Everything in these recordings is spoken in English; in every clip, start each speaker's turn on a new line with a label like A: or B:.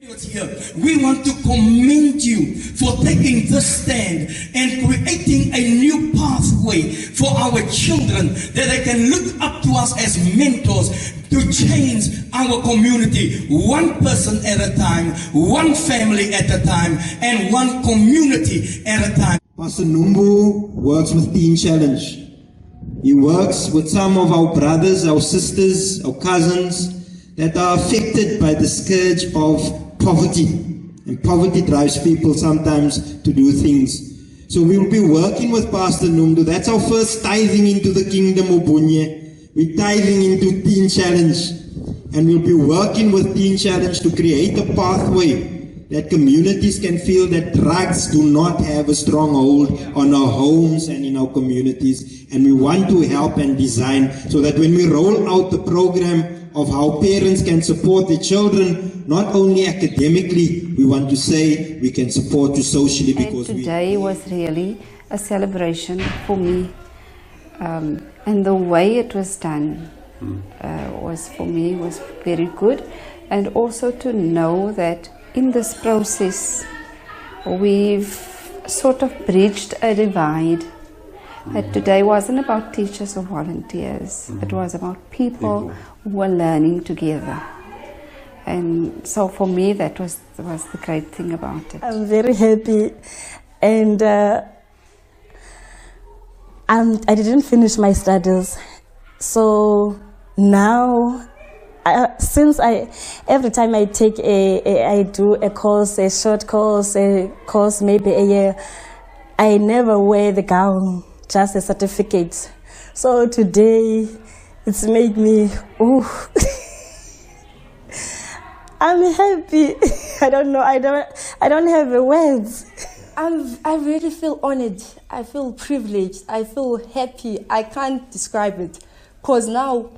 A: Here, we want to commend you for taking this stand and creating a new pathway for our children that they can look up to us as mentors to change our community, one person at a time, one family at a time, and one community at a time.
B: Pastor Numbu works with Teen Challenge. He works with some of our brothers, our sisters, our cousins that are affected by the scourge of poverty, and poverty drives people sometimes to do things. So we will be working with Pastor Numdu. That's our first tithing into the kingdom of Bunye. We're tithing into Teen Challenge, and we'll be working with Teen Challenge to create a pathway that communities can feel that drugs do not have a strong hold on our homes and in our communities. And we want to help and design so that when we roll out the program of how parents can support their children, not only academically, we want to say we can support you socially, because
C: today was really a celebration for me, and the way it was done was for me was very good, and also to know that in this process we've sort of bridged a divide. That today wasn't about teachers or volunteers, it was about people who were learning together. And so for me that was the great thing about it.
D: I'm very happy, and I didn't finish my studies, so now every time I take I do a course, a short course, a course maybe a year, I never wear the gown, just a certificate. So today it's made me, oh, I'm happy. I don't know, I don't have the words.
E: I really feel honored, I feel privileged, I feel happy. I can't describe it, because now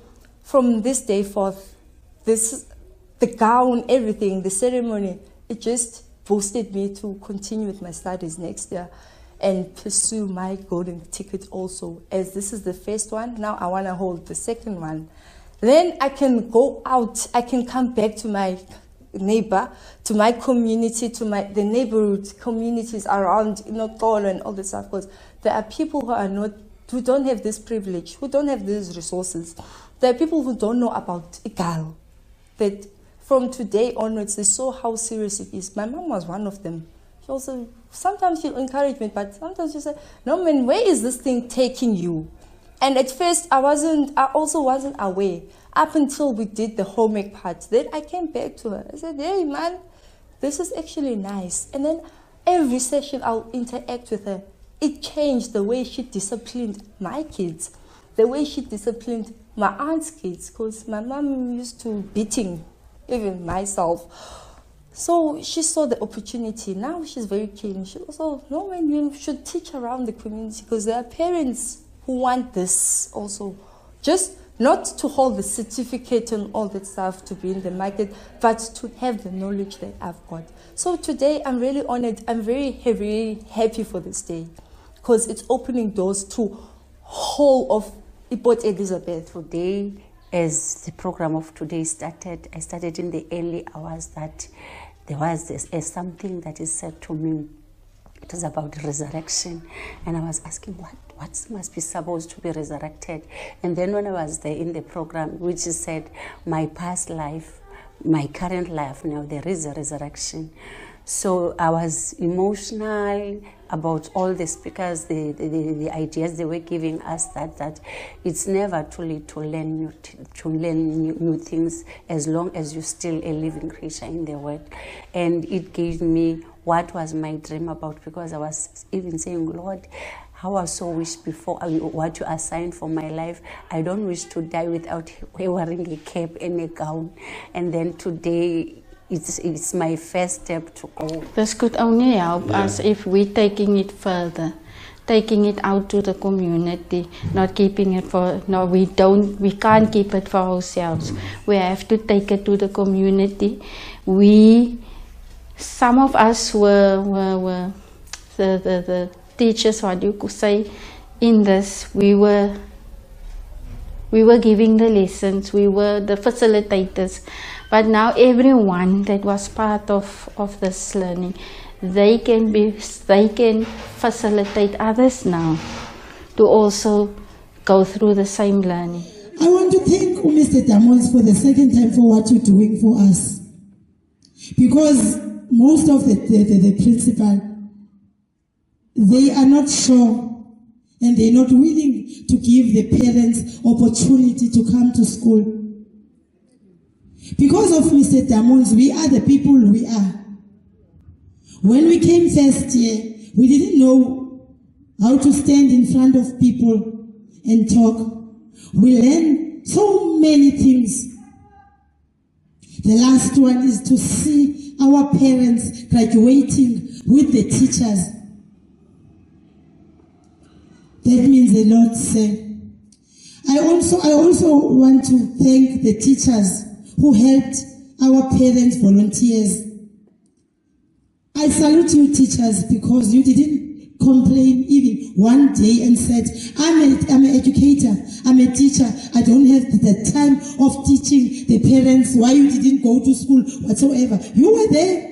E: from this day forth, the gown, everything, the ceremony, it just boosted me to continue with my studies next year and pursue my golden ticket also. As this is the first one, now I want to hold the second one. Then I can go out, I can come back to my neighbor, to my community, to the neighborhood communities around, Tolo and all this stuff, because there are people who don't have this privilege, who don't have these resources. There are people who don't know about Igal, that from today onwards they saw how serious it is. My mom was one of them. She also, sometimes she'll encourage me, but sometimes she said, no man, where is this thing taking you? And at first I also wasn't aware, up until we did the homework part. Then I came back to her. I said, hey man, this is actually nice. And then every session I'll interact with her. It changed the way she disciplined my kids, the way she disciplined my aunt's kids, because my mom used to beating even myself. So she saw the opportunity. Now she's very keen. She also, no, man, you should teach around the community, because there are parents who want this also. Just not to hold the certificate and all that stuff to be in the market, but to have the knowledge that I've got. So today I'm really honored. I'm very happy for this day, because it's opening doors to whole of Port Elizabeth.
F: Today, as the program of today started, I started in the early hours that there was something that is said to me. It was about resurrection, and I was asking what must be supposed to be resurrected. And then when I was there in the program, which is said, my past life, my current life, now there is a resurrection. So I was emotional about all the speakers, the ideas they were giving us, that it's never too late to learn new things, as long as you're still a living creature in the world. And it gave me what was my dream about, because I was even saying, Lord, how I so wish before what you assigned for my life. I don't wish to die without wearing a cap and a gown. And then today, it's my first step to go.
G: This could only help us if we're taking it further, taking it out to the community, not keeping it we can't keep it for ourselves. We have to take it to the community. Some of us were the teachers, what you could say, in this. We were We were giving the lessons, we were the facilitators. But now everyone that was part of this learning, they can facilitate others now to also go through the same learning.
H: I want to thank Mr. Damons for the second time for what you're doing for us. Because most of the principal, they are not sure and they're not willing to give the parents opportunity to come to school. Because of Mr. Damons, we are the people we are. When we came first year, we didn't know how to stand in front of people and talk. We learned so many things. The last one is to see our parents graduating with the teachers. That means a lot, sir. I also want to thank the teachers who helped our parents, volunteers. I salute you, teachers, because you didn't complain even one day and said, I'm an educator, I'm a teacher, I don't have the time of teaching the parents why you didn't go to school whatsoever. You were there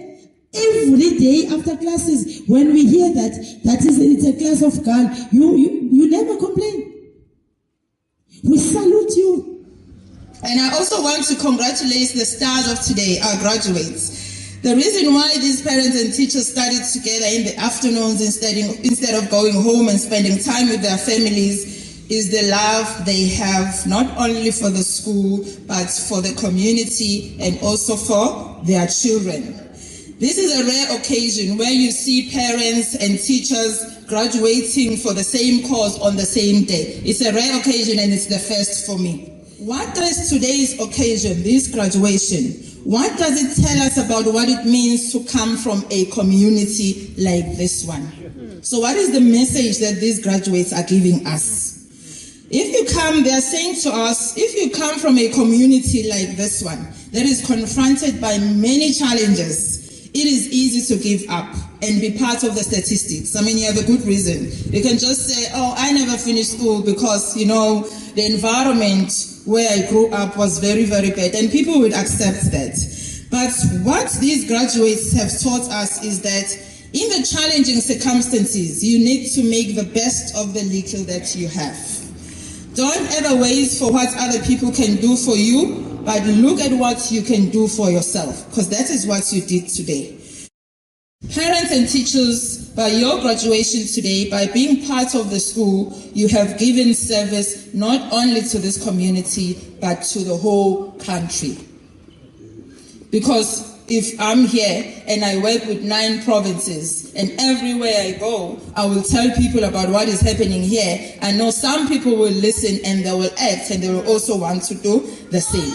H: every day after classes. When we hear that it's a class of girl, you never complain. We salute you.
I: And I also want to congratulate the stars of today, our graduates. The reason why these parents and teachers studied together in the afternoons instead of going home and spending time with their families is the love they have, not only for the school, but for the community and also for their children. This is a rare occasion where you see parents and teachers graduating for the same course on the same day. It's a rare occasion and it's the first for me. What does today's occasion, this graduation, what does it tell us about what it means to come from a community like this one? So what is the message that these graduates are giving us? If you come, they are saying to us, if you come from a community like this one, that is confronted by many challenges, it is easy to give up and be part of the statistics. I mean, you have a good reason. You can just say, oh, I never finished school because, you know, the environment where I grew up was very, very bad, and people would accept that. But what these graduates have taught us is that in the challenging circumstances, you need to make the best of the little that you have. Don't ever wait for what other people can do for you, but look at what you can do for yourself, because that is what you did today. Parents and teachers, by your graduation today, by being part of the school, you have given service not only to this community, but to the whole country. Because if I'm here and I work with 9 provinces, and everywhere I go, I will tell people about what is happening here, I know some people will listen and they will act and they will also want to do the same.